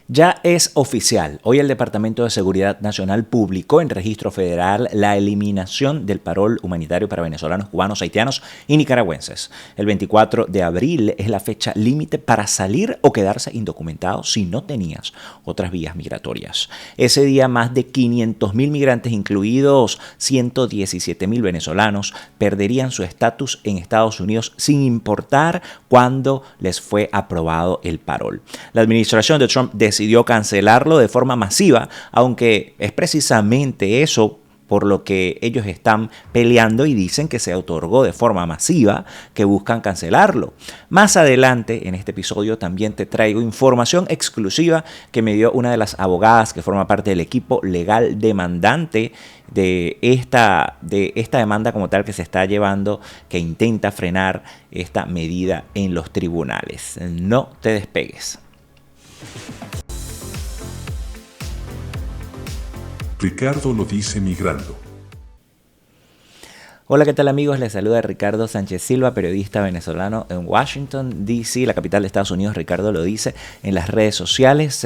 Ya es oficial. Hoy el Departamento de Seguridad Nacional publicó en registro federal la eliminación del parol humanitario para venezolanos, cubanos, haitianos y nicaragüenses. El 24 de abril es la fecha límite para salir o quedarse indocumentado si no tenías otras vías migratorias. Ese día más de 500.000 migrantes, incluidos 117.000 venezolanos, perderían su estatus en Estados Unidos sin importar cuándo les fue aprobado el parol. La administración de Trump decidió cancelarlo de forma masiva, aunque es precisamente eso por lo que ellos están peleando y dicen que se otorgó de forma masiva, que buscan cancelarlo. Más adelante en este episodio también te traigo información exclusiva que me dio una de las abogadas que forma parte del equipo legal demandante de esta demanda como tal que se está llevando, que intenta frenar esta medida en los tribunales. No te despegues. Ricardo lo dice migrando. Hola, ¿qué tal amigos? Les saluda Ricardo Sánchez Silva, periodista venezolano en Washington, D.C., la capital de Estados Unidos. Ricardo lo dice en las redes sociales.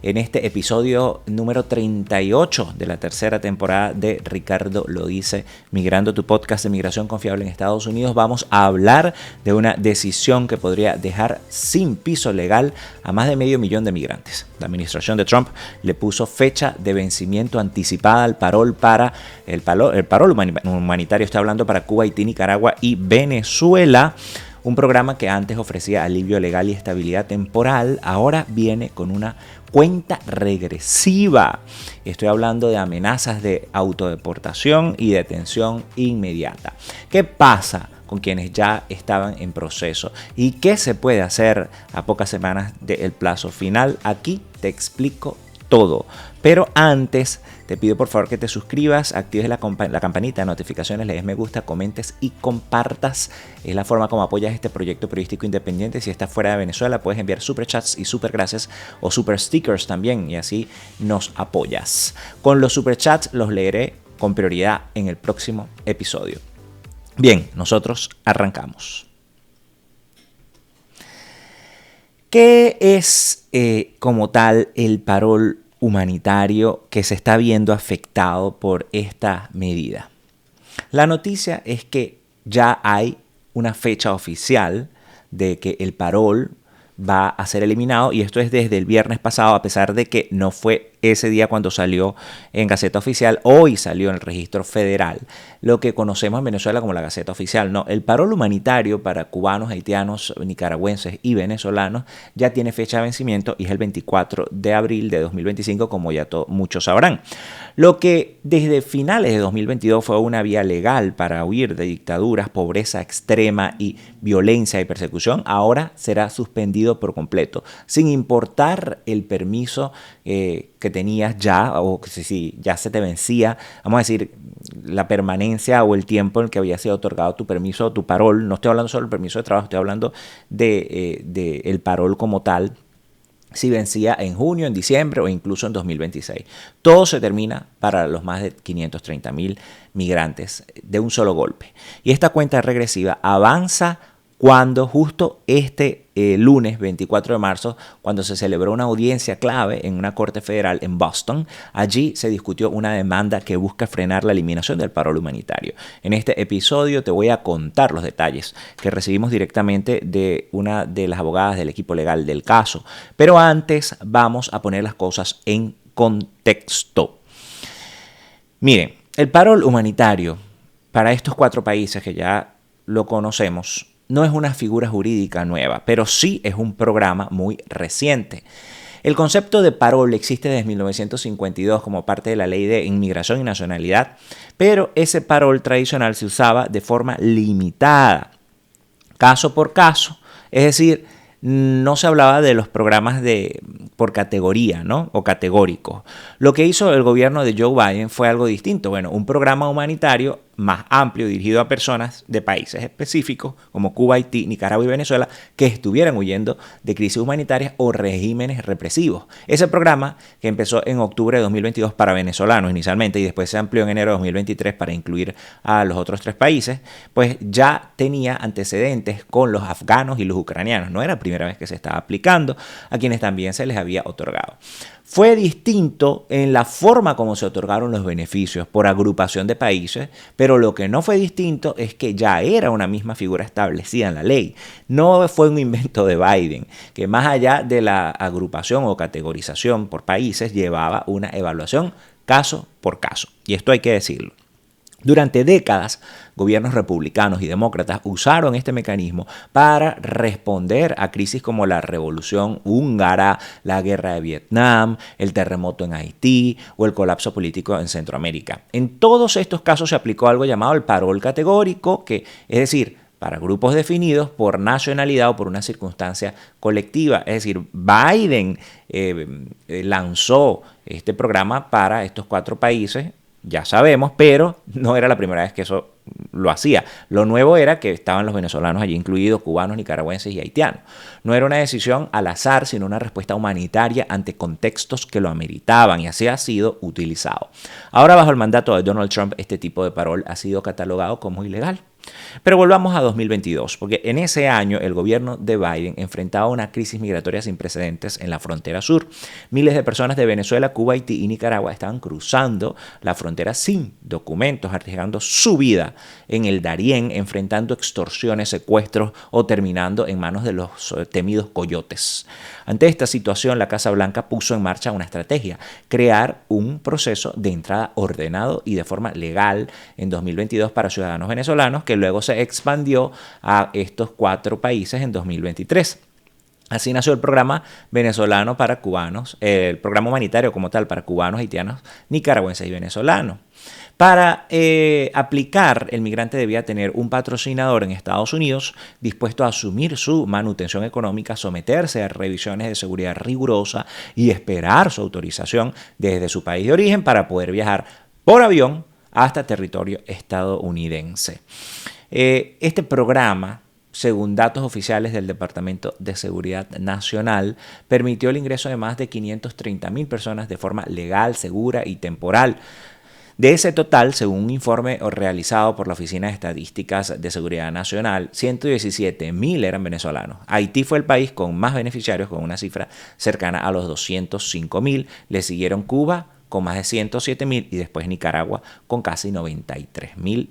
En este episodio número 38 de la tercera temporada de Ricardo lo dice migrando, tu podcast de migración confiable en Estados Unidos, vamos a hablar de una decisión que podría dejar sin piso legal a más de 500.000 de migrantes. La administración de Trump le puso fecha de vencimiento anticipada al parol para el parol humanitario. Está hablando para Cuba, Haití, Nicaragua y Venezuela. Un programa que antes ofrecía alivio legal y estabilidad temporal, ahora viene con una cuenta regresiva. Estoy hablando de amenazas de autodeportación y detención inmediata. ¿Qué pasa con quienes ya estaban en proceso? ¿Y qué se puede hacer a pocas semanas del plazo final? Aquí te explico todo. Pero antes te pido por favor que te suscribas, actives la campanita de notificaciones, le des me gusta, comentes y compartas. Es la forma como apoyas este proyecto periodístico independiente. Si estás fuera de Venezuela puedes enviar superchats y supergracias o super stickers también y así nos apoyas. Con los superchats los leeré con prioridad en el próximo episodio. Bien, nosotros arrancamos. ¿Qué es como tal el parol humanitario que se está viendo afectado por esta medida? La noticia es que ya hay una fecha oficial de que el parol va a ser eliminado, y esto es desde el viernes pasado, a pesar de que no fue ese día cuando salió en Gaceta Oficial. Hoy salió en el registro federal, lo que conocemos en Venezuela como la Gaceta Oficial. No, el parol humanitario para cubanos, haitianos, nicaragüenses y venezolanos ya tiene fecha de vencimiento y es el 24 de abril de 2025, como ya muchos sabrán. Lo que desde finales de 2022 fue una vía legal para huir de dictaduras, pobreza extrema y violencia y persecución, ahora será suspendido por completo, sin importar el permiso que tenías ya, o si ya se te vencía, vamos a decir, la permanencia o el tiempo en el que había sido otorgado tu permiso o tu parol. No estoy hablando solo del permiso de trabajo, estoy hablando de el parol como tal, si vencía en junio, en diciembre o incluso en 2026. Todo se termina para los más de 530.000 migrantes de un solo golpe. Y esta cuenta regresiva avanza cuando justo lunes 24 de marzo, cuando se celebró una audiencia clave en una corte federal en Boston, allí se discutió una demanda que busca frenar la eliminación del parol humanitario. En este episodio te voy a contar los detalles que recibimos directamente de una de las abogadas del equipo legal del caso. Pero antes vamos a poner las cosas en contexto. Miren, el parol humanitario para estos 4 países que ya lo conocemos no es una figura jurídica nueva, pero sí es un programa muy reciente. El concepto de parol existe desde 1952 como parte de la Ley de Inmigración y Nacionalidad, pero ese parol tradicional se usaba de forma limitada, caso por caso, es decir, no se hablaba de los programas por categoría, ¿no? O categóricos. Lo que hizo el gobierno de Joe Biden fue algo distinto. Bueno, un programa humanitario más amplio dirigido a personas de países específicos como Cuba, Haití, Nicaragua y Venezuela que estuvieran huyendo de crisis humanitarias o regímenes represivos. Ese programa, que empezó en octubre de 2022 para venezolanos inicialmente y después se amplió en enero de 2023 para incluir a los otros 3 países, pues ya tenía antecedentes con los afganos y los ucranianos. No era la primera vez que se estaba aplicando, a quienes también se les había otorgado. Fue distinto en la forma como se otorgaron los beneficios por agrupación de países, pero lo que no fue distinto es que ya era una misma figura establecida en la ley. No fue un invento de Biden, que más allá de la agrupación o categorización por países, llevaba una evaluación caso por caso. Y esto hay que decirlo. Durante décadas, gobiernos republicanos y demócratas usaron este mecanismo para responder a crisis como la Revolución Húngara, la Guerra de Vietnam, el terremoto en Haití o el colapso político en Centroamérica. En todos estos casos se aplicó algo llamado el parol categórico, que es decir, para grupos definidos por nacionalidad o por una circunstancia colectiva. Es decir, Biden lanzó este programa para estos 4 países, ya sabemos, pero no era la primera vez que eso lo hacía. Lo nuevo era que estaban los venezolanos allí incluidos, cubanos, nicaragüenses y haitianos. No era una decisión al azar, sino una respuesta humanitaria ante contextos que lo ameritaban, y así ha sido utilizado. Ahora, bajo el mandato de Donald Trump, este tipo de parol ha sido catalogado como ilegal. Pero volvamos a 2022, porque en ese año el gobierno de Biden enfrentaba una crisis migratoria sin precedentes en la frontera sur. Miles de personas de Venezuela, Cuba, Haití y Nicaragua estaban cruzando la frontera sin documentos, arriesgando su vida en el Darién, enfrentando extorsiones, secuestros o terminando en manos de los temidos coyotes. Ante esta situación, la Casa Blanca puso en marcha una estrategia: crear un proceso de entrada ordenado y de forma legal en 2022 para ciudadanos venezolanos, que luego se expandió a estos 4 países en 2023. Así nació el programa venezolano para cubanos, el programa humanitario como tal para cubanos, haitianos, nicaragüenses y venezolanos. Para aplicar, el migrante debía tener un patrocinador en Estados Unidos dispuesto a asumir su manutención económica, someterse a revisiones de seguridad rigurosa y esperar su autorización desde su país de origen para poder viajar por avión hasta territorio estadounidense. Este programa, según datos oficiales del Departamento de Seguridad Nacional, permitió el ingreso de más de 530,000 personas de forma legal, segura y temporal. De ese total, según un informe realizado por la Oficina de Estadísticas de Seguridad Nacional, 117,000 eran venezolanos. Haití fue el país con más beneficiarios, con una cifra cercana a los 205,000. Le siguieron Cuba con más de 107,000 y después Nicaragua con casi 93,000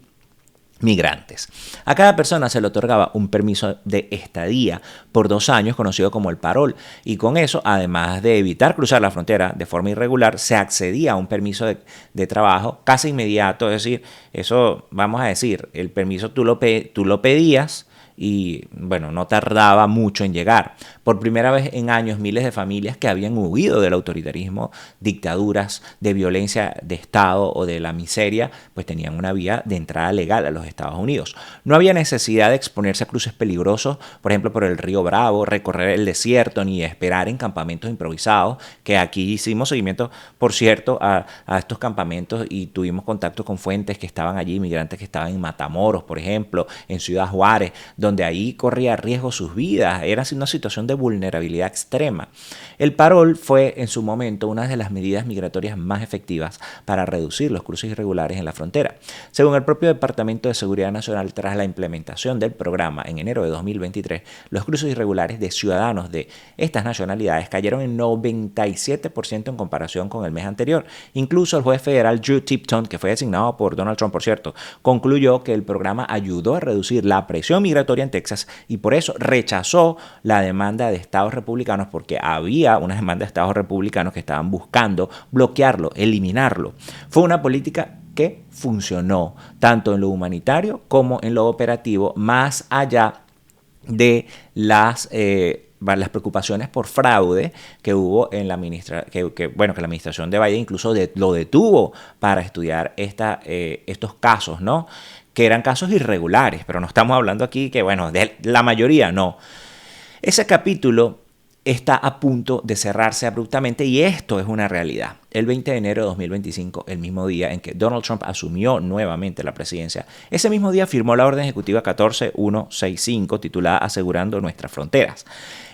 migrantes. A cada persona se le otorgaba un permiso de estadía por 2 años, conocido como el parol, y con eso, además de evitar cruzar la frontera de forma irregular, se accedía a un permiso de trabajo casi inmediato. Es decir, eso, vamos a decir, el permiso tú lo pedías y bueno, no tardaba mucho en llegar. Por primera vez en años, miles de familias que habían huido del autoritarismo, dictaduras, de violencia de Estado o de la miseria, pues tenían una vía de entrada legal a los Estados Unidos. No había necesidad de exponerse a cruces peligrosos, por ejemplo, por el río Bravo, recorrer el desierto, ni esperar en campamentos improvisados, que aquí hicimos seguimiento, por cierto, a estos campamentos y tuvimos contacto con fuentes que estaban allí, migrantes que estaban en Matamoros, por ejemplo, en Ciudad Juárez, donde ahí corría riesgo sus vidas. Era una situación de vulnerabilidad extrema. El parol fue en su momento una de las medidas migratorias más efectivas para reducir los cruces irregulares en la frontera. Según el propio Departamento de Seguridad Nacional, tras la implementación del programa en enero de 2023, los cruces irregulares de ciudadanos de estas nacionalidades cayeron en 97% en comparación con el mes anterior. Incluso el juez federal Drew Tipton, que fue designado por Donald Trump, por cierto, concluyó que el programa ayudó a reducir la presión migratoria en Texas y por eso rechazó la demanda de estados republicanos, porque había una demanda de estados republicanos que estaban buscando bloquearlo, eliminarlo. Fue una política que funcionó tanto en lo humanitario como en lo operativo, más allá de las preocupaciones por fraude que hubo en la que la administración de Biden incluso lo detuvo para estudiar estos casos, ¿no? Que eran casos irregulares, pero no estamos hablando aquí que, bueno, de la mayoría no. Ese capítulo está a punto de cerrarse abruptamente y esto es una realidad. El 20 de enero de 2025, el mismo día en que Donald Trump asumió nuevamente la presidencia, ese mismo día firmó la orden ejecutiva 14165 titulada Asegurando nuestras fronteras.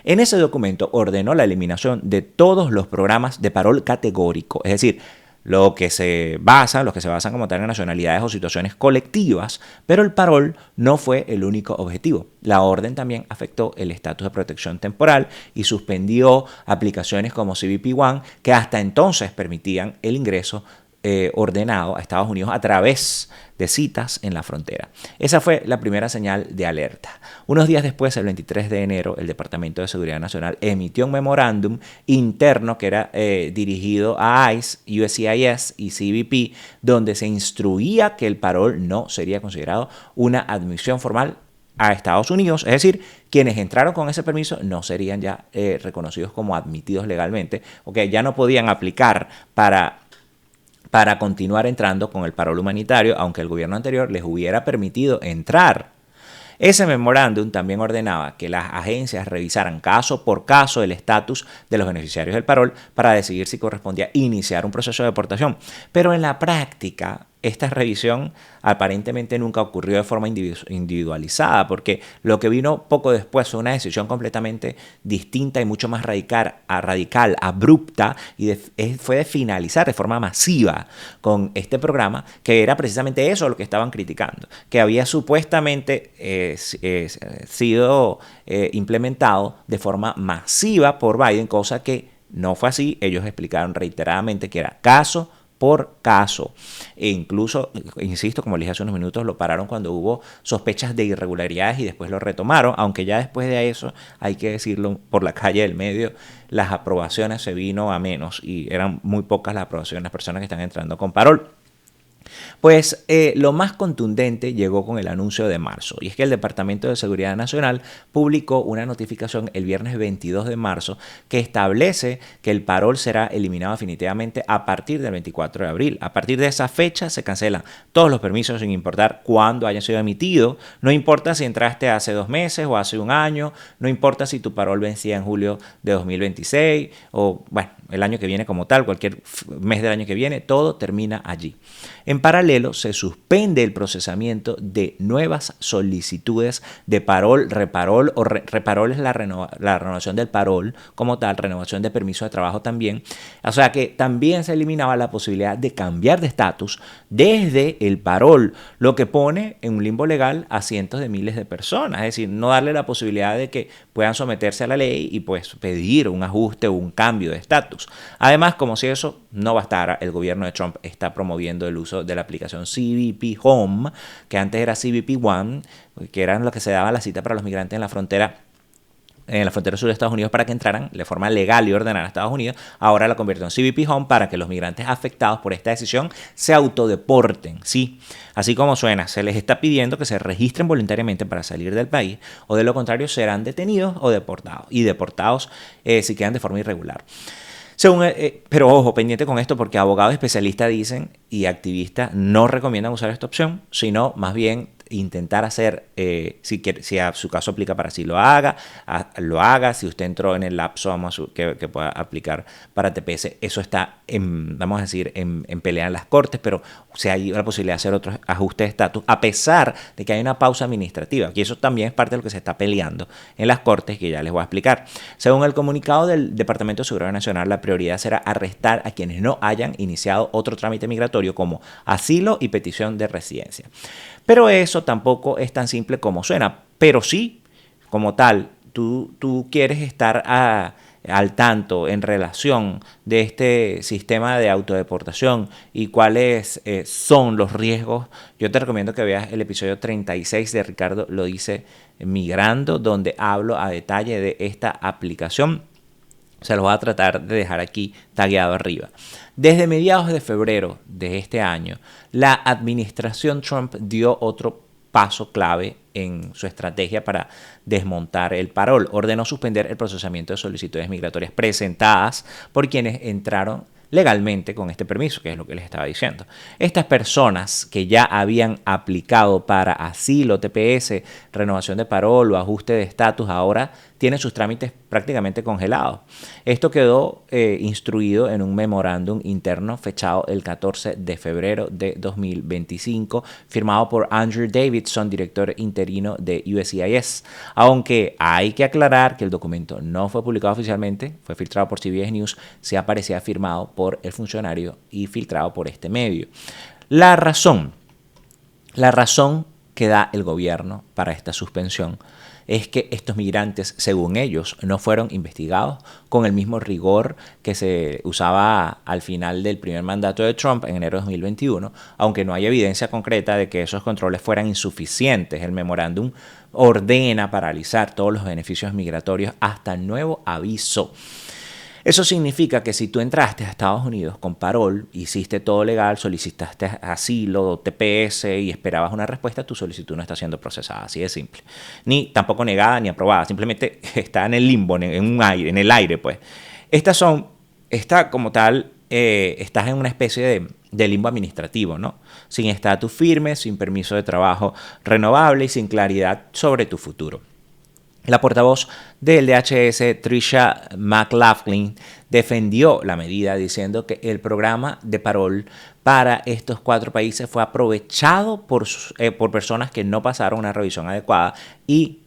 En ese documento ordenó la eliminación de todos los programas de parol categórico, es decir, los que se basan como tal en nacionalidades o situaciones colectivas, pero el parol no fue el único objetivo. La orden también afectó el estatus de protección temporal y suspendió aplicaciones como CBP One que hasta entonces permitían el ingreso ordenado a Estados Unidos a través de citas en la frontera. Esa fue la primera señal de alerta. Unos días después, el 23 de enero, el Departamento de Seguridad Nacional emitió un memorándum interno que era dirigido a ICE, USCIS y CBP, donde se instruía que el parol no sería considerado una admisión formal a Estados Unidos, es decir, quienes entraron con ese permiso no serían ya reconocidos como admitidos legalmente, o que ya no podían aplicar para continuar entrando con el parol humanitario, aunque el gobierno anterior les hubiera permitido entrar. Ese memorándum también ordenaba que las agencias revisaran caso por caso el estatus de los beneficiarios del parol para decidir si correspondía iniciar un proceso de deportación. Pero en la práctica, esta revisión aparentemente nunca ocurrió de forma individualizada, porque lo que vino poco después fue una decisión completamente distinta y mucho más radical, abrupta, y fue de finalizar de forma masiva con este programa, que era precisamente eso lo que estaban criticando, que había supuestamente sido implementado de forma masiva por Biden, cosa que no fue así. Ellos explicaron reiteradamente que era caso por caso. E incluso, insisto, como les dije hace unos minutos, lo pararon cuando hubo sospechas de irregularidades y después lo retomaron, aunque ya después de eso, hay que decirlo, por la calle del medio, las aprobaciones se vino a menos y eran muy pocas las aprobaciones de las personas que están entrando con parol. Pues lo más contundente llegó con el anuncio de marzo, y es que el Departamento de Seguridad Nacional publicó una notificación el viernes 22 de marzo que establece que el parol será eliminado definitivamente a partir del 24 de abril. A partir de esa fecha se cancelan todos los permisos sin importar cuándo hayan sido emitidos, no importa si entraste hace 2 meses o hace un año, no importa si tu parol vencía en julio de 2026 o, bueno, el año que viene como tal, cualquier mes del año que viene, todo termina allí. En paralelo, se suspende el procesamiento de nuevas solicitudes de parol, reparol, o reparol es la renovación del parol como tal, renovación de permiso de trabajo también. O sea que también se eliminaba la posibilidad de cambiar de estatus desde el parol, lo que pone en un limbo legal a cientos de miles de personas. Es decir, no darle la posibilidad de que puedan someterse a la ley y pues pedir un ajuste o un cambio de estatus. Además, como si eso no bastara, el gobierno de Trump está promoviendo el uso de la aplicación CBP Home, que antes era CBP One, que eran los que se daban la cita para los migrantes en la frontera sur de Estados Unidos para que entraran de forma legal y ordenada a Estados Unidos. Ahora la convirtió en CBP Home para que los migrantes afectados por esta decisión se autodeporten. Sí, así como suena, se les está pidiendo que se registren voluntariamente para salir del país, o de lo contrario serán detenidos o deportados, y deportados si quedan de forma irregular. Pero ojo, pendiente con esto, porque abogados especialistas dicen y activistas no recomiendan usar esta opción, sino más bien intentar hacer, si a su caso aplica para sí, lo haga. Si usted entró en el lapso que pueda aplicar para TPS, eso está en pelea en las cortes, pero hay la posibilidad de hacer otros ajustes de estatus, a pesar de que hay una pausa administrativa, y eso también es parte de lo que se está peleando en las cortes, que ya les voy a explicar. Según el comunicado del Departamento de Seguridad Nacional, la prioridad será arrestar a quienes no hayan iniciado otro trámite migratorio como asilo y petición de residencia. Pero eso tampoco es tan simple como suena. Pero sí, como tal, tú quieres estar al tanto en relación de este sistema de autodeportación y cuáles son los riesgos. Yo te recomiendo que veas el episodio 36 de Ricardo Lo Dice Migrando, donde hablo a detalle de esta aplicación. Se los voy a tratar de dejar aquí tagueado arriba. Desde mediados de febrero de este año, la administración Trump dio otro paso clave en su estrategia para desmontar el parol. Ordenó suspender el procesamiento de solicitudes migratorias presentadas por quienes entraron legalmente con este permiso, que es lo que les estaba diciendo. Estas personas que ya habían aplicado para asilo, TPS, renovación de parol o ajuste de estatus, ahora tiene sus trámites prácticamente congelados. Esto quedó instruido en un memorándum interno fechado el 14 de febrero de 2025, firmado por Andrew Davidson, director interino de USCIS. Aunque hay que aclarar que el documento no fue publicado oficialmente, fue filtrado por CBS News, se aparecía firmado por el funcionario y filtrado por este medio. La razón que da el gobierno para esta suspensión es que estos migrantes, según ellos, no fueron investigados con el mismo rigor que se usaba al final del primer mandato de Trump en enero de 2021, aunque no hay evidencia concreta de que esos controles fueran insuficientes. El memorándum ordena paralizar todos los beneficios migratorios hasta nuevo aviso. Eso significa que si tú entraste a Estados Unidos con parol, hiciste todo legal, solicitaste asilo, TPS y esperabas una respuesta, tu solicitud no está siendo procesada, así de simple. Ni tampoco negada ni aprobada, simplemente está en el limbo, en el aire, pues. Estás en una especie de limbo administrativo, ¿no? Sin estatus firme, sin permiso de trabajo renovable y sin claridad sobre tu futuro. La portavoz del DHS, Tricia McLaughlin, defendió la medida diciendo que el programa de parol para estos 4 países fue aprovechado por personas que no pasaron una revisión adecuada y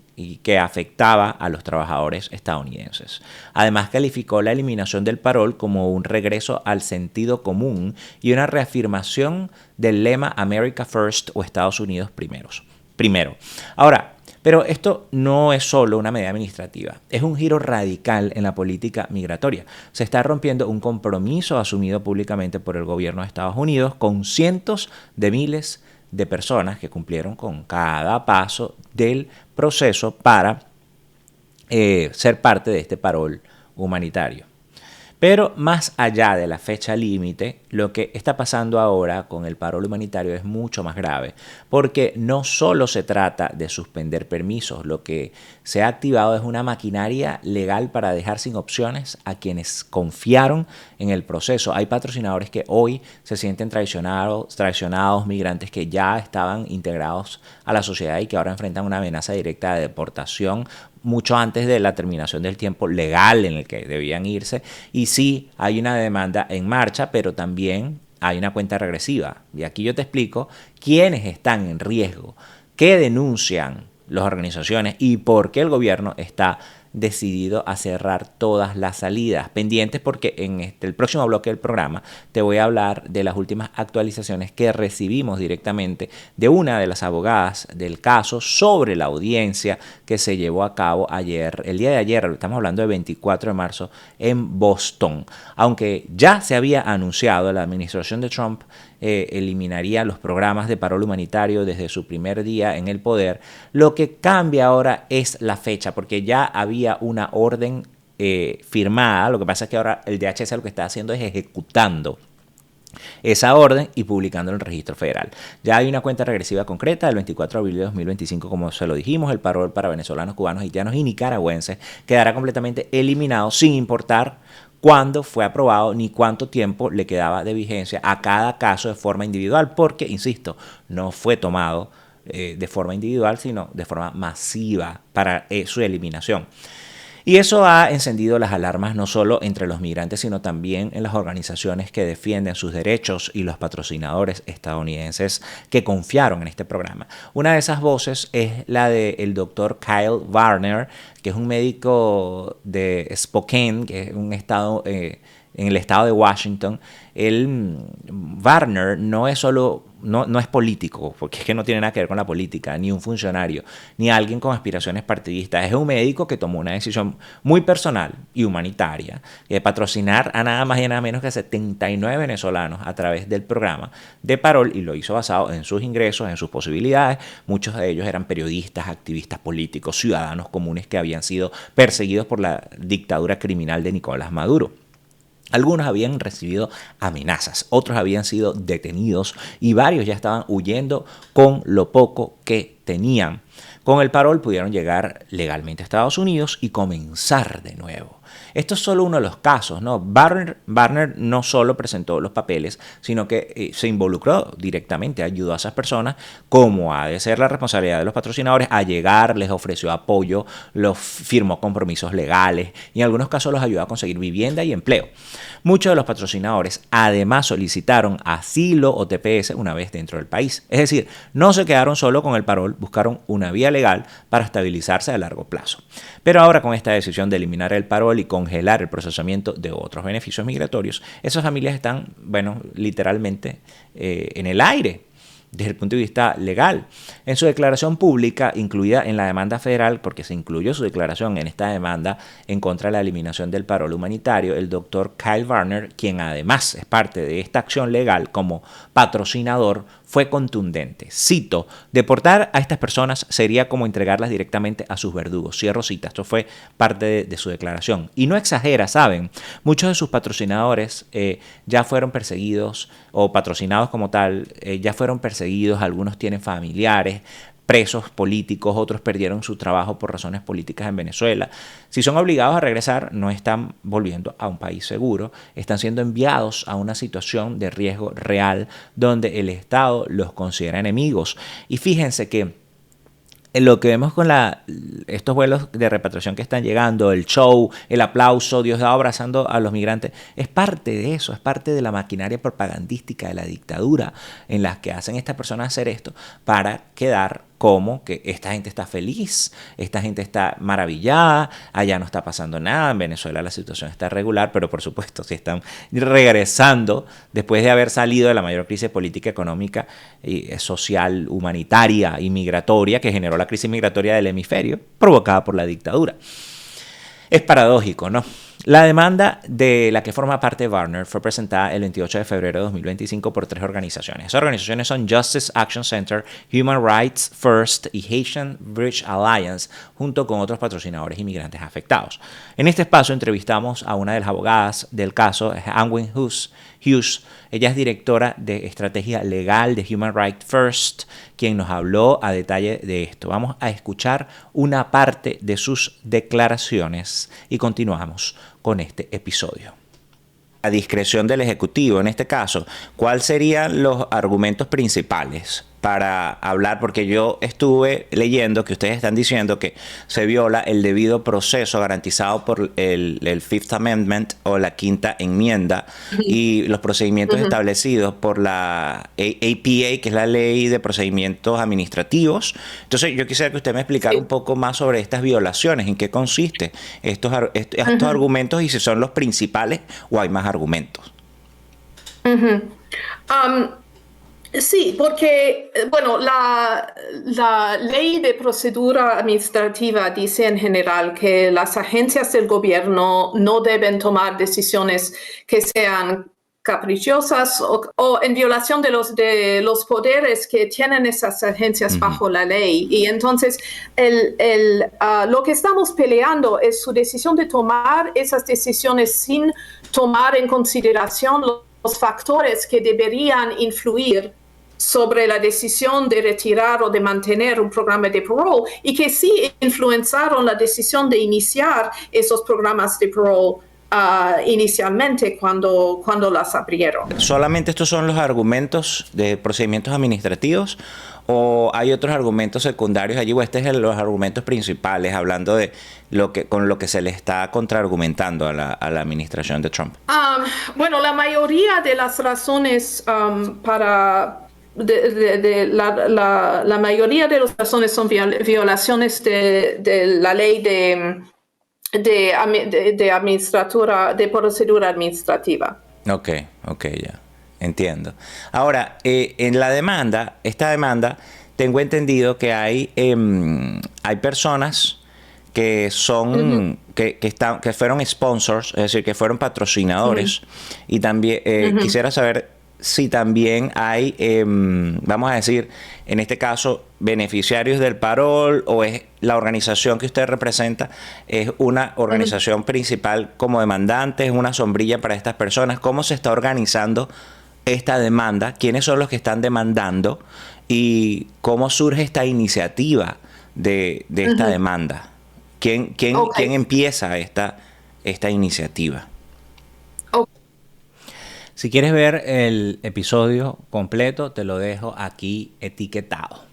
que afectaba a los trabajadores estadounidenses. Además, calificó la eliminación del parol como un regreso al sentido común y una reafirmación del lema America First o Estados Unidos primero. Ahora, pero esto no es solo una medida administrativa, es un giro radical en la política migratoria. Se está rompiendo un compromiso asumido públicamente por el gobierno de Estados Unidos con cientos de miles de personas que cumplieron con cada paso del proceso para ser parte de este parol humanitario. Pero más allá de la fecha límite, lo que está pasando ahora con el parol humanitario es mucho más grave, porque no solo se trata de suspender permisos, lo que se ha activado es una maquinaria legal para dejar sin opciones a quienes confiaron en el proceso. Hay patrocinadores que hoy se sienten traicionados, migrantes que ya estaban integrados a la sociedad y que ahora enfrentan una amenaza directa de deportación mucho antes de la terminación del tiempo legal en el que debían irse. Y sí, hay una demanda en marcha, pero también hay una cuenta regresiva. Y aquí yo te explico quiénes están en riesgo, qué denuncian las organizaciones y por qué el gobierno está decidido a cerrar todas las salidas pendientes, porque en el próximo bloque del programa te voy a hablar de las últimas actualizaciones que recibimos directamente de una de las abogadas del caso sobre la audiencia que se llevó a cabo el día de ayer, estamos hablando de 24 de marzo en Boston. Aunque ya se había anunciado, la administración de Trump eliminaría los programas de parol humanitario desde su primer día en el poder. Lo que cambia ahora es la fecha, porque ya había una orden firmada. Lo que pasa es que ahora el DHS lo que está haciendo es ejecutando esa orden y publicando en el registro federal. Ya hay una cuenta regresiva concreta del 24 de abril de 2025, como se lo dijimos. El parol para venezolanos, cubanos, haitianos y nicaragüenses quedará completamente eliminado sin importar cuándo fue aprobado ni cuánto tiempo le quedaba de vigencia a cada caso de forma individual, porque, insisto, no fue tomado de forma individual, sino de forma masiva para su eliminación. Y eso ha encendido las alarmas no solo entre los migrantes, sino también en las organizaciones que defienden sus derechos y los patrocinadores estadounidenses que confiaron en este programa. Una de esas voces es la del doctor Kyle Warner, que es un médico de Spokane, que es un estado en el estado de Washington. Warner no es solo no es político, porque es que no tiene nada que ver con la política, ni un funcionario, ni alguien con aspiraciones partidistas. Es un médico que tomó una decisión muy personal y humanitaria de patrocinar a nada más y nada menos que 79 venezolanos a través del programa de parol, y lo hizo basado en sus ingresos, en sus posibilidades. Muchos de ellos eran periodistas, activistas políticos, ciudadanos comunes que habían sido perseguidos por la dictadura criminal de Nicolás Maduro. Algunos habían recibido amenazas, otros habían sido detenidos y varios ya estaban huyendo con lo poco que tenían. Con el parol pudieron llegar legalmente a Estados Unidos y comenzar de nuevo. Esto es solo uno de los casos, ¿no? Barner no solo presentó los papeles, sino que se involucró directamente, ayudó a esas personas, como ha de ser la responsabilidad de los patrocinadores, a llegar, les ofreció apoyo, los firmó compromisos legales y en algunos casos los ayudó a conseguir vivienda y empleo. Muchos de los patrocinadores además solicitaron asilo o TPS una vez dentro del país. Es decir, no se quedaron solo con el parol, buscaron una vía legal para estabilizarse a largo plazo. Pero ahora con esta decisión de eliminar el parol y congelar el procesamiento de otros beneficios migratorios, esas familias están, bueno, literalmente en el aire desde el punto de vista legal. En su declaración pública, incluida en la demanda federal, porque se incluyó su declaración en esta demanda en contra de la eliminación del parol humanitario, el doctor Kyle Varner, quien además es parte de esta acción legal como patrocinador, fue contundente. Cito: deportar a estas personas sería como entregarlas directamente a sus verdugos. Cierro cita. Esto fue parte de su declaración. Y no exagera, ¿saben? Muchos de sus patrocinadores ya fueron perseguidos, o patrocinados como tal, ya fueron perseguidos. Algunos tienen familiares presos políticos, otros perdieron su trabajo por razones políticas en Venezuela. Si son obligados a regresar, no están volviendo a un país seguro, están siendo enviados a una situación de riesgo real donde el Estado los considera enemigos. Y fíjense que lo que vemos con estos vuelos de repatriación que están llegando, el show, el aplauso, Diosdado abrazando a los migrantes, es parte de eso, es parte de la maquinaria propagandística de la dictadura en la que hacen estas personas hacer esto para quedar como que esta gente está feliz, esta gente está maravillada, allá no está pasando nada, en Venezuela la situación está regular, pero por supuesto si están regresando después de haber salido de la mayor crisis política, económica, social, humanitaria y migratoria que generó la crisis migratoria del hemisferio provocada por la dictadura. Es paradójico, ¿no? La demanda de la que forma parte Varner fue presentada el 28 de febrero de 2025 por 3 organizaciones. Esas organizaciones son Justice Action Center, Human Rights First y Haitian Bridge Alliance, junto con otros patrocinadores inmigrantes afectados. En este espacio entrevistamos a una de las abogadas del caso, Anwen Hughes. Ella es directora de estrategia legal de Human Rights First, quien nos habló a detalle de esto. Vamos a escuchar una parte de sus declaraciones y continuamos con este episodio. A discreción del Ejecutivo, en este caso, ¿cuáles serían los argumentos principales para hablar? Porque yo estuve leyendo que ustedes están diciendo que se viola el debido proceso garantizado por el Fifth Amendment o la Quinta Enmienda y los procedimientos establecidos por la APA, que es la Ley de Procedimientos Administrativos. Entonces, yo quisiera que usted me explicara un poco más sobre estas violaciones, en qué consiste estos argumentos y si son los principales o hay más argumentos. Sí, porque, bueno, la ley de procedura administrativa dice en general que las agencias del gobierno no deben tomar decisiones que sean caprichosas o en violación de los poderes que tienen esas agencias bajo la ley. Y entonces lo que estamos peleando es su decisión de tomar esas decisiones sin tomar en consideración los factores que deberían influir sobre la decisión de retirar o de mantener un programa de parole y que sí influenciaron la decisión de iniciar esos programas de parole inicialmente cuando las abrieron. ¿Solamente estos son los argumentos de procedimientos administrativos o hay otros argumentos secundarios allí? ¿O este es los argumentos principales, hablando de con lo que se le está contraargumentando a la administración de Trump? Bueno, la mayoría de las razones la mayoría de las razones son violaciones de la ley de procedura administrativa. Ok, ya, entiendo. Ahora, en esta demanda, tengo entendido que hay personas que son que fueron sponsors, es decir, que fueron patrocinadores, y también quisiera saber si también hay, vamos a decir, en este caso, beneficiarios del parol, o es la organización que usted representa, es una organización principal como demandante, es una sombrilla para estas personas. ¿Cómo se está organizando esta demanda? ¿Quiénes son los que están demandando? ¿Y cómo surge esta iniciativa de esta demanda? ¿Quién empieza esta iniciativa. Ok. Si quieres ver el episodio completo, te lo dejo aquí etiquetado.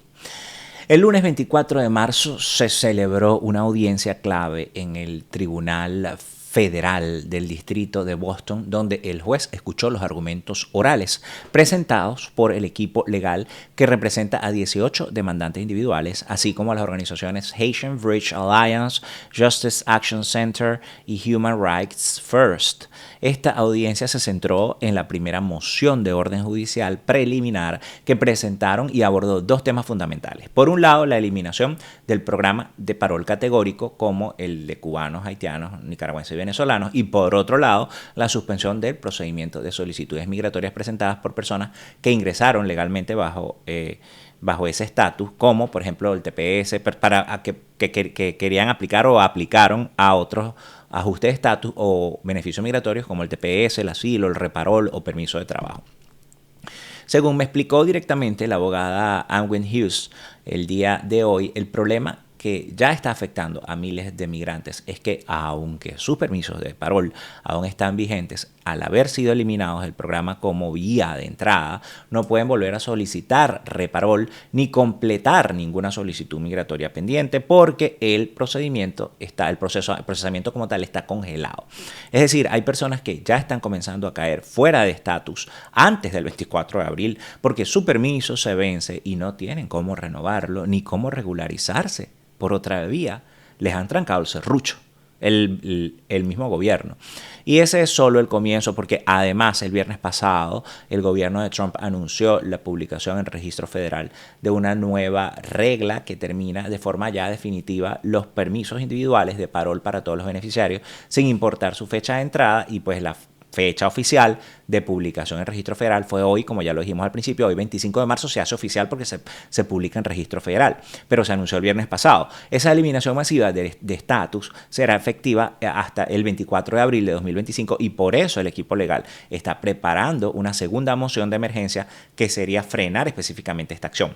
El lunes 24 de marzo se celebró una audiencia clave en el Tribunal Federal del Distrito de Boston, donde el juez escuchó los argumentos orales presentados por el equipo legal que representa a 18 demandantes individuales, así como a las organizaciones Haitian Bridge Alliance, Justice Action Center y Human Rights First. Esta audiencia se centró en la primera moción de orden judicial preliminar que presentaron y abordó dos temas fundamentales. Por un lado, la eliminación del programa de parol categórico como el de cubanos, haitianos, nicaragüenses y venezolanos, y por otro lado, la suspensión del procedimiento de solicitudes migratorias presentadas por personas que ingresaron legalmente bajo ese estatus, como por ejemplo el TPS, para que querían aplicar o aplicaron a otros ajustes de estatus o beneficios migratorios como el TPS, el asilo, el reparol o permiso de trabajo. Según me explicó directamente la abogada Anwen Hughes el día de hoy, el problema que ya está afectando a miles de migrantes es que aunque sus permisos de parol aún están vigentes, al haber sido eliminados del programa como vía de entrada, no pueden volver a solicitar reparol ni completar ninguna solicitud migratoria pendiente porque el procesamiento como tal está congelado. Es decir, hay personas que ya están comenzando a caer fuera de estatus antes del 24 de abril porque su permiso se vence y no tienen cómo renovarlo ni cómo regularizarse por otra vía. Les han trancado el serrucho el mismo gobierno. Y ese es solo el comienzo, porque además el viernes pasado el gobierno de Trump anunció la publicación en el registro federal de una nueva regla que termina de forma ya definitiva los permisos individuales de parol para todos los beneficiarios, sin importar su fecha de entrada, y pues la fecha oficial de publicación en registro federal fue hoy, como ya lo dijimos al principio, hoy 25 de marzo se hace oficial porque se publica en registro federal, pero se anunció el viernes pasado. Esa eliminación masiva de estatus será efectiva hasta el 24 de abril de 2025 y por eso el equipo legal está preparando una segunda moción de emergencia que sería frenar específicamente esta acción.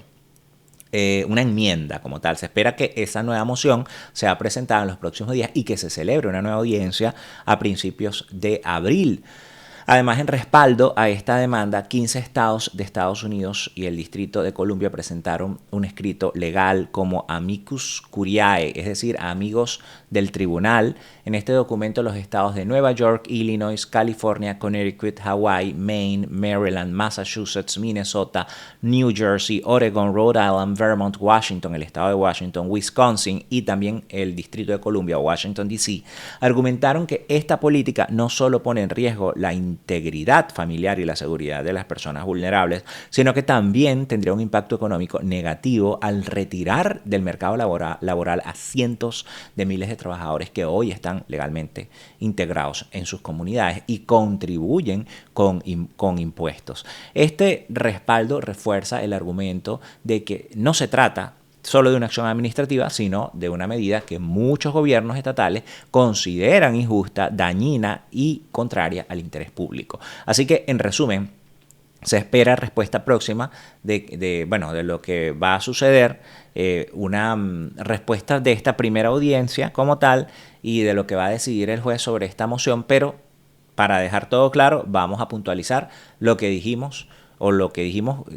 Una enmienda como tal. Se espera que esa nueva moción sea presentada en los próximos días y que se celebre una nueva audiencia a principios de abril. Además, en respaldo a esta demanda, 15 estados de Estados Unidos y el Distrito de Columbia presentaron un escrito legal como amicus curiae, es decir, amigos del tribunal. En este documento, los estados de Nueva York, Illinois, California, Connecticut, Hawaii, Maine, Maryland, Massachusetts, Minnesota, New Jersey, Oregon, Rhode Island, Vermont, Washington, el estado de Washington, Wisconsin y también el Distrito de Columbia, Washington, D.C., argumentaron que esta política no solo pone en riesgo la integridad familiar y la seguridad de las personas vulnerables, sino que también tendría un impacto económico negativo al retirar del mercado laboral a cientos de miles de trabajadores que hoy están legalmente integrados en sus comunidades y contribuyen con impuestos. Este respaldo refuerza el argumento de que no se trata solo de una acción administrativa, sino de una medida que muchos gobiernos estatales consideran injusta, dañina y contraria al interés público. Así que, en resumen, se espera respuesta próxima de lo que va a suceder, una respuesta de esta primera audiencia como tal y de lo que va a decidir el juez sobre esta moción, pero para dejar todo claro, vamos a puntualizar lo que dijimos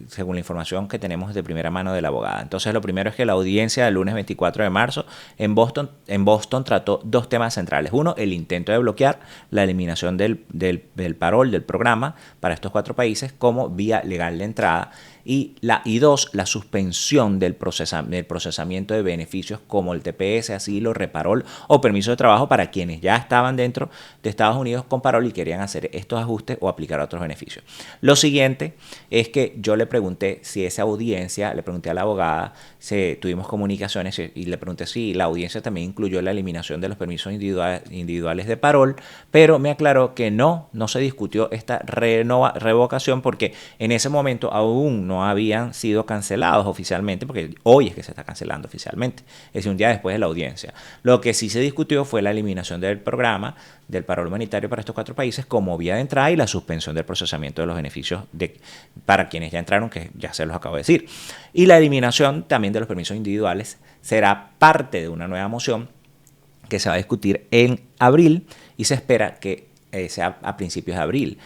según la información que tenemos de primera mano de la abogada. Entonces, lo primero es que la audiencia del lunes 24 de marzo en Boston trató dos temas centrales. Uno, el intento de bloquear la eliminación del parol del programa para estos 4 países como vía legal de entrada. Y dos, la suspensión del procesamiento de beneficios como el TPS, asilo, reparol o permiso de trabajo para quienes ya estaban dentro de Estados Unidos con parol y querían hacer estos ajustes o aplicar otros beneficios. Lo siguiente es que yo le pregunté si esa audiencia, le pregunté a la abogada, tuvimos comunicaciones y le pregunté si la audiencia también incluyó la eliminación de los permisos individuales de parol, pero me aclaró que no se discutió esta revocación porque en ese momento aún no habían sido cancelados oficialmente, porque hoy es que se está cancelando oficialmente, es decir, un día después de la audiencia. Lo que sí se discutió fue la eliminación del programa del parol humanitario para estos 4 países como vía de entrada y la suspensión del procesamiento de los beneficios para quienes ya entraron, que ya se los acabo de decir. Y la eliminación también de los permisos individuales será parte de una nueva moción que se va a discutir en abril y se espera que sea a principios de abril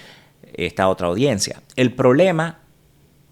esta otra audiencia. El problema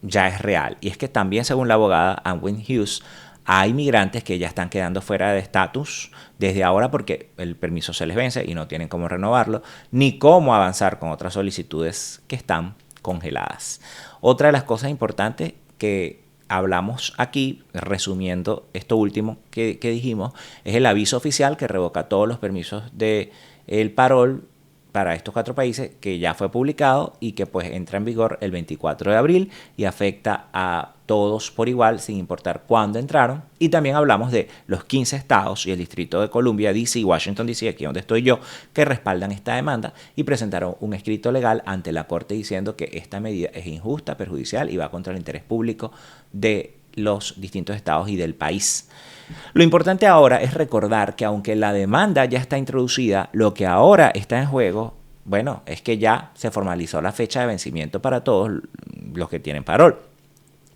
ya es real, y es que también, según la abogada Anwen Hughes, hay migrantes que ya están quedando fuera de estatus desde ahora porque el permiso se les vence y no tienen cómo renovarlo, ni cómo avanzar con otras solicitudes que están congeladas. Otra de las cosas importantes que hablamos aquí, resumiendo esto último que dijimos, es el aviso oficial que revoca todos los permisos del parol para estos 4 países, que ya fue publicado y que pues entra en vigor el 24 de abril y afecta a todos por igual sin importar cuándo entraron. Y también hablamos de los 15 estados y el Distrito de Columbia, D.C. y Washington, D.C., aquí donde estoy yo, que respaldan esta demanda y presentaron un escrito legal ante la Corte diciendo que esta medida es injusta, perjudicial y va contra el interés público de los distintos estados y del país. Lo importante ahora es recordar que aunque la demanda ya está introducida, lo que ahora está en juego, bueno, es que ya se formalizó la fecha de vencimiento para todos los que tienen parol.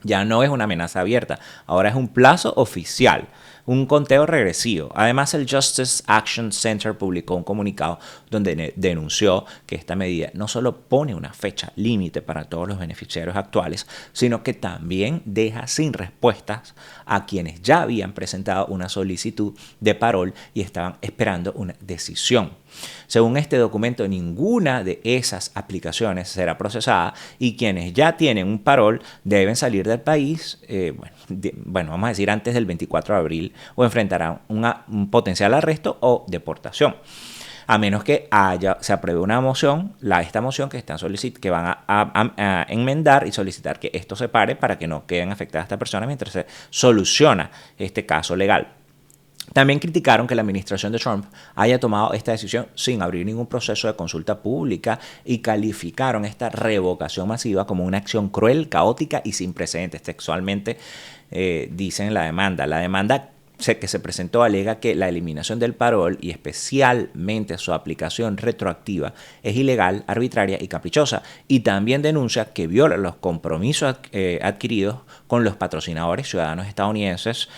Ya no es una amenaza abierta, ahora es un plazo oficial, un conteo regresivo. Además, el Justice Action Center publicó un comunicado donde denunció que esta medida no solo pone una fecha límite para todos los beneficiarios actuales, sino que también deja sin respuestas a quienes ya habían presentado una solicitud de parol y estaban esperando una decisión. Según este documento, ninguna de esas aplicaciones será procesada y quienes ya tienen un parol deben salir del país, vamos a decir antes del 24 de abril, o enfrentarán un potencial arresto o deportación. A menos que se apruebe una moción, esta moción que van a enmendar y solicitar que esto se pare para que no queden afectadas estas personas mientras se soluciona este caso legal. También criticaron que la administración de Trump haya tomado esta decisión sin abrir ningún proceso de consulta pública y calificaron esta revocación masiva como una acción cruel, caótica y sin precedentes. Textualmente dicen la demanda. La demanda que se presentó alega que la eliminación del parol y especialmente su aplicación retroactiva es ilegal, arbitraria y caprichosa, y también denuncia que viola los compromisos adquiridos con los patrocinadores ciudadanos estadounidenses,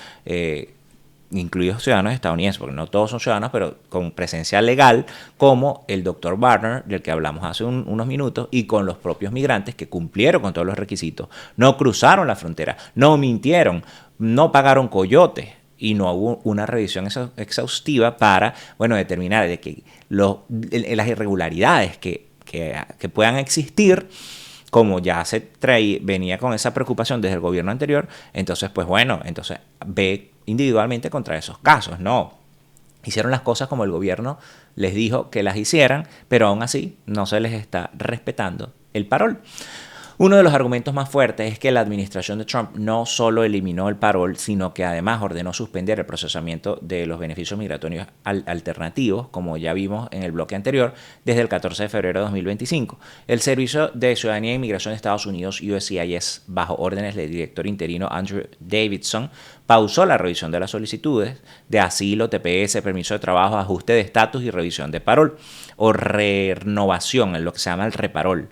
incluidos ciudadanos estadounidenses, porque no todos son ciudadanos, pero con presencia legal, como el Dr. Barner, del que hablamos hace unos minutos, y con los propios migrantes que cumplieron con todos los requisitos, no cruzaron la frontera, no mintieron, no pagaron coyotes, y no hubo una revisión exhaustiva para, determinar de que las irregularidades que puedan existir, como ya venía con esa preocupación desde el gobierno anterior, entonces ve individualmente contra esos casos. No, hicieron las cosas como el gobierno les dijo que las hicieran, pero aún así no se les está respetando el parol. Uno de los argumentos más fuertes es que la administración de Trump no solo eliminó el parol, sino que además ordenó suspender el procesamiento de los beneficios migratorios alternativos, como ya vimos en el bloque anterior, desde el 14 de febrero de 2025. El Servicio de Ciudadanía e Inmigración de Estados Unidos, USCIS, bajo órdenes del director interino Andrew Davidson, pausó la revisión de las solicitudes de asilo, TPS, permiso de trabajo, ajuste de estatus y revisión de parol, o renovación, en lo que se llama el reparol.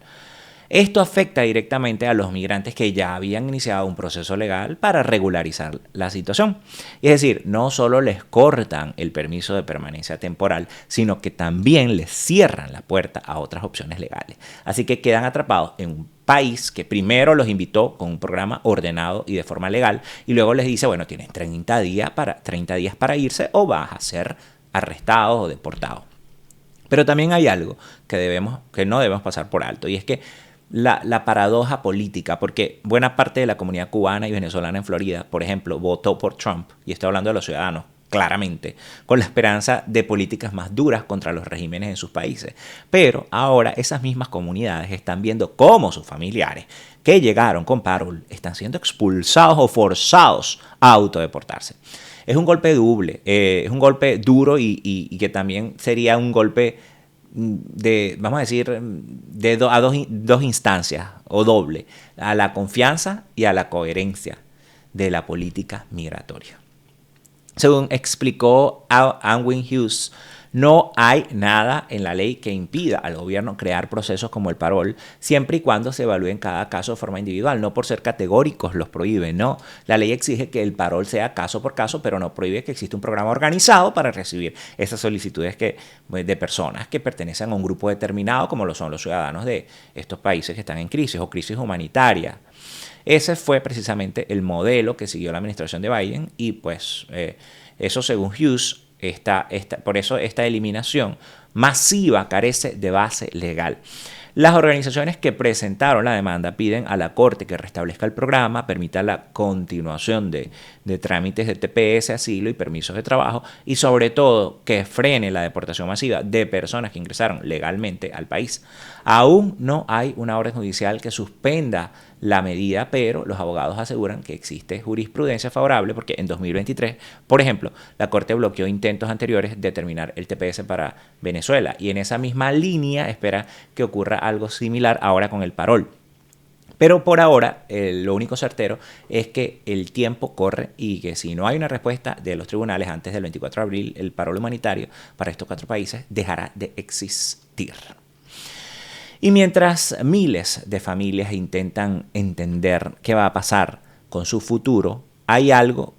Esto afecta directamente a los migrantes que ya habían iniciado un proceso legal para regularizar la situación. Es decir, no solo les cortan el permiso de permanencia temporal, sino que también les cierran la puerta a otras opciones legales. Así que quedan atrapados en un país que primero los invitó con un programa ordenado y de forma legal y luego les dice, tienen 30 días para irse o vas a ser arrestados o deportados. Pero también hay algo que no debemos pasar por alto, y es que la paradoja política, porque buena parte de la comunidad cubana y venezolana en Florida, por ejemplo, votó por Trump, y estoy hablando de los ciudadanos, claramente, con la esperanza de políticas más duras contra los regímenes en sus países. Pero ahora esas mismas comunidades están viendo cómo sus familiares que llegaron con parol están siendo expulsados o forzados a autodeportarse. Es un golpe doble, es un golpe duro y que también sería un golpe a dos instancias o doble, a la confianza y a la coherencia de la política migratoria. Según explicó Anwen Hughes, No hay nada en la ley que impida al gobierno crear procesos como el parol, siempre y cuando se evalúen cada caso de forma individual. No por ser categóricos los prohíbe, no. La ley exige que el parol sea caso por caso, pero no prohíbe que exista un programa organizado para recibir esas solicitudes de personas que pertenecen a un grupo determinado, como lo son los ciudadanos de estos países que están en crisis o crisis humanitaria. Ese fue precisamente el modelo que siguió la administración de Biden y pues eso según Hughes. Por eso esta eliminación masiva carece de base legal. Las organizaciones que presentaron la demanda piden a la Corte que restablezca el programa, permita la continuación de trámites de TPS, asilo y permisos de trabajo y sobre todo que frene la deportación masiva de personas que ingresaron legalmente al país. Aún no hay una orden judicial que suspenda la medida, pero los abogados aseguran que existe jurisprudencia favorable porque en 2023, por ejemplo, la Corte bloqueó intentos anteriores de terminar el TPS para Venezuela y en esa misma línea espera que ocurra algo similar ahora con el parol. Pero por ahora, lo único certero es que el tiempo corre y que si no hay una respuesta de los tribunales antes del 24 de abril, el parol humanitario para estos 4 países dejará de existir. Y mientras miles de familias intentan entender qué va a pasar con su futuro, hay algo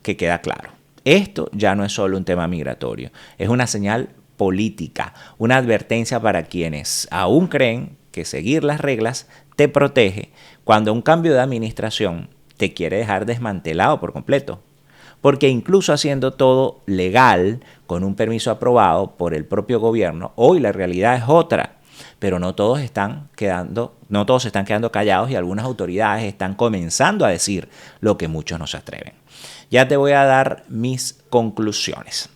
que queda claro. Esto ya no es solo un tema migratorio, es una señal política, una advertencia para quienes aún creen que seguir las reglas te protege cuando un cambio de administración te quiere dejar desmantelado por completo. Porque incluso haciendo todo legal, con un permiso aprobado por el propio gobierno, hoy la realidad es otra. Pero no todos se están quedando callados y algunas autoridades están comenzando a decir lo que muchos no se atreven. Ya te voy a dar mis conclusiones.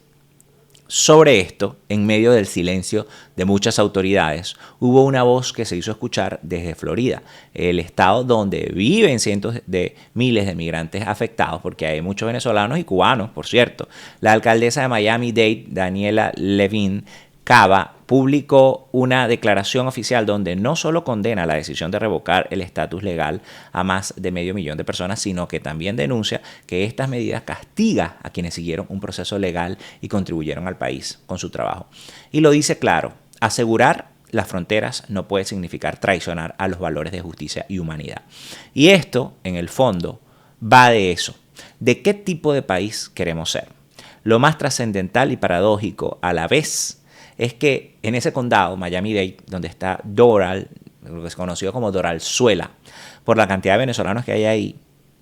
Sobre esto, en medio del silencio de muchas autoridades, hubo una voz que se hizo escuchar desde Florida, el estado donde viven cientos de miles de migrantes afectados, porque hay muchos venezolanos y cubanos, por cierto. La alcaldesa de Miami-Dade, Daniela Levin Cava, publicó una declaración oficial donde no solo condena la decisión de revocar el estatus legal a más de 500,000 de personas, sino que también denuncia que estas medidas castigan a quienes siguieron un proceso legal y contribuyeron al país con su trabajo. Y lo dice claro, asegurar las fronteras no puede significar traicionar a los valores de justicia y humanidad. Y esto, en el fondo, va de eso, de qué tipo de país queremos ser. Lo más trascendental y paradójico a la vez es que en ese condado, Miami-Dade, donde está Doral, lo que es conocido como Doralzuela, por la cantidad de venezolanos que hay ahí,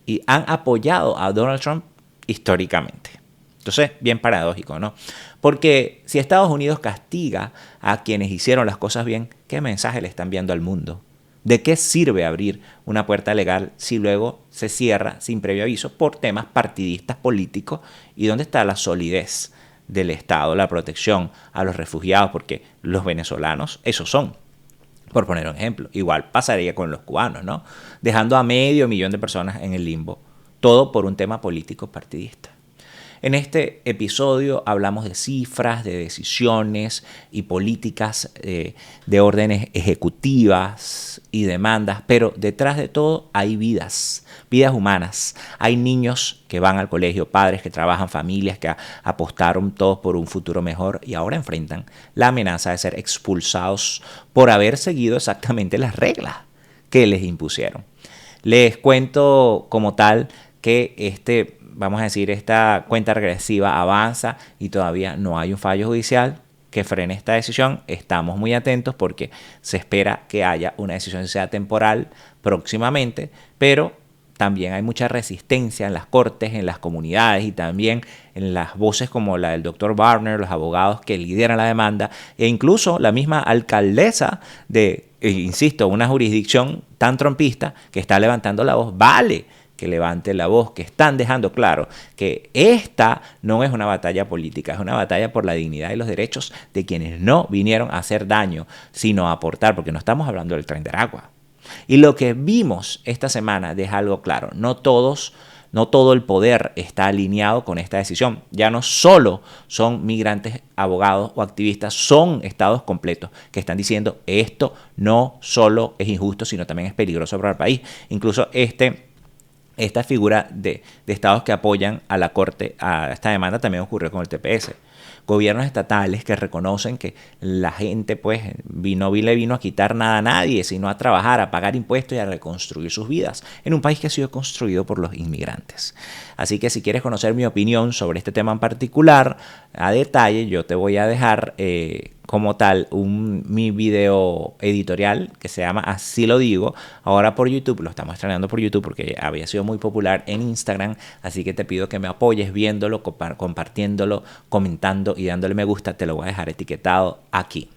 y han apoyado a Donald Trump históricamente. Entonces, bien paradójico, ¿no? Porque si Estados Unidos castiga a quienes hicieron las cosas bien, ¿qué mensaje le están enviando al mundo? ¿De qué sirve abrir una puerta legal si luego se cierra sin previo aviso por temas partidistas políticos? ¿Y dónde está la solidez del Estado, la protección a los refugiados? Porque los venezolanos, esos son, por poner un ejemplo. Igual pasaría con los cubanos, ¿no? Dejando a 500,000 de personas en el limbo, todo por un tema político partidista. En este episodio hablamos de cifras, de decisiones y políticas de órdenes ejecutivas y demandas, pero detrás de todo hay vidas humanas. Hay niños que van al colegio, padres que trabajan, familias que apostaron todos por un futuro mejor y ahora enfrentan la amenaza de ser expulsados por haber seguido exactamente las reglas que les impusieron. Les cuento como tal que esta cuenta regresiva avanza y todavía no hay un fallo judicial que frene esta decisión. Estamos muy atentos porque se espera que haya una decisión que sea temporal próximamente, pero también hay mucha resistencia en las cortes, en las comunidades y también en las voces como la del Dr. Barner, los abogados que lideran la demanda e incluso la misma alcaldesa de, insisto, una jurisdicción tan trumpista que está levantando la voz. Vale que levante la voz, que están dejando claro que esta no es una batalla política, es una batalla por la dignidad y los derechos de quienes no vinieron a hacer daño, sino a aportar, porque no estamos hablando del Tren de Aragua. Y lo que vimos esta semana deja algo claro, no todo el poder está alineado con esta decisión. Ya no solo son migrantes, abogados o activistas, son estados completos que están diciendo esto no solo es injusto, sino también es peligroso para el país. Incluso esta figura de estados que apoyan a la Corte a esta demanda también ocurrió con el TPS. Gobiernos estatales que reconocen que la gente pues no le vino a quitar nada a nadie, sino a trabajar, a pagar impuestos y a reconstruir sus vidas en un país que ha sido construido por los inmigrantes. Así que si quieres conocer mi opinión sobre este tema en particular, a detalle, yo te voy a dejar como tal mi video editorial que se llama Así lo digo, ahora por YouTube. Lo estamos estrenando por YouTube porque había sido muy popular en Instagram, así que te pido que me apoyes viéndolo, compartiéndolo, comentando y dándole me gusta. Te lo voy a dejar etiquetado aquí.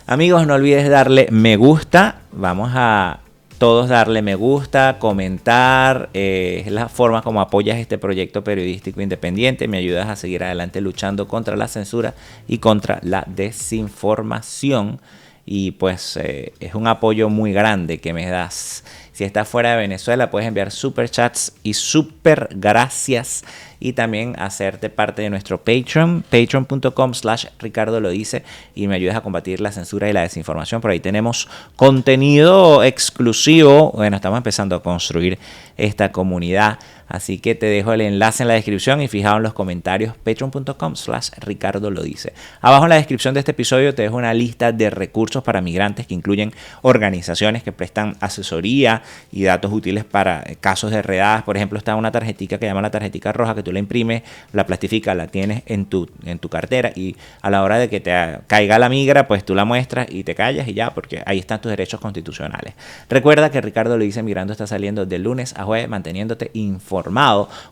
Amigos, no olvides darle me gusta. Vamos a todos darle me gusta, comentar, es la forma como apoyas este proyecto periodístico independiente, me ayudas a seguir adelante luchando contra la censura y contra la desinformación. Y pues es un apoyo muy grande que me das. Si estás fuera de Venezuela, puedes enviar super chats y super gracias. Y también hacerte parte de nuestro Patreon, patreon.com/Ricardo lo dice, y me ayudas a combatir la censura y la desinformación. Por ahí tenemos contenido exclusivo. Bueno, estamos empezando a construir esta comunidad. Así que te dejo el enlace en la descripción y fijado en los comentarios, patreon.com/Ricardo lo dice. Abajo en la descripción de este episodio te dejo una lista de recursos para migrantes que incluyen organizaciones que prestan asesoría y datos útiles para casos de redadas. Por ejemplo, está una tarjetica que llama la tarjetica roja, que tú la imprimes, la plastificas, la tienes en tu cartera y a la hora de que te caiga la migra, pues tú la muestras y te callas y ya, porque ahí están tus derechos constitucionales. Recuerda que Ricardo lo dice Migrando está saliendo de lunes a jueves, manteniéndote informado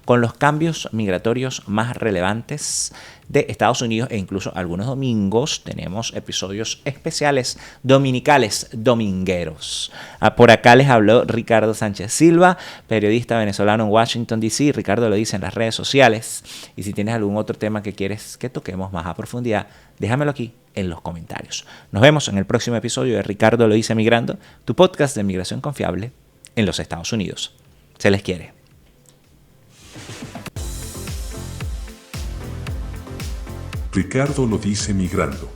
con los cambios migratorios más relevantes de Estados Unidos, e incluso algunos domingos tenemos episodios especiales dominicales, domingueros. Por acá les habló Ricardo Sánchez Silva, periodista venezolano en Washington, D.C. Ricardo lo dice en las redes sociales. Y si tienes algún otro tema que quieres que toquemos más a profundidad, déjamelo aquí en los comentarios. Nos vemos en el próximo episodio de Ricardo lo dice Migrando, tu podcast de migración confiable en los Estados Unidos. Se les quiere. Ricardo lo dice Migrando.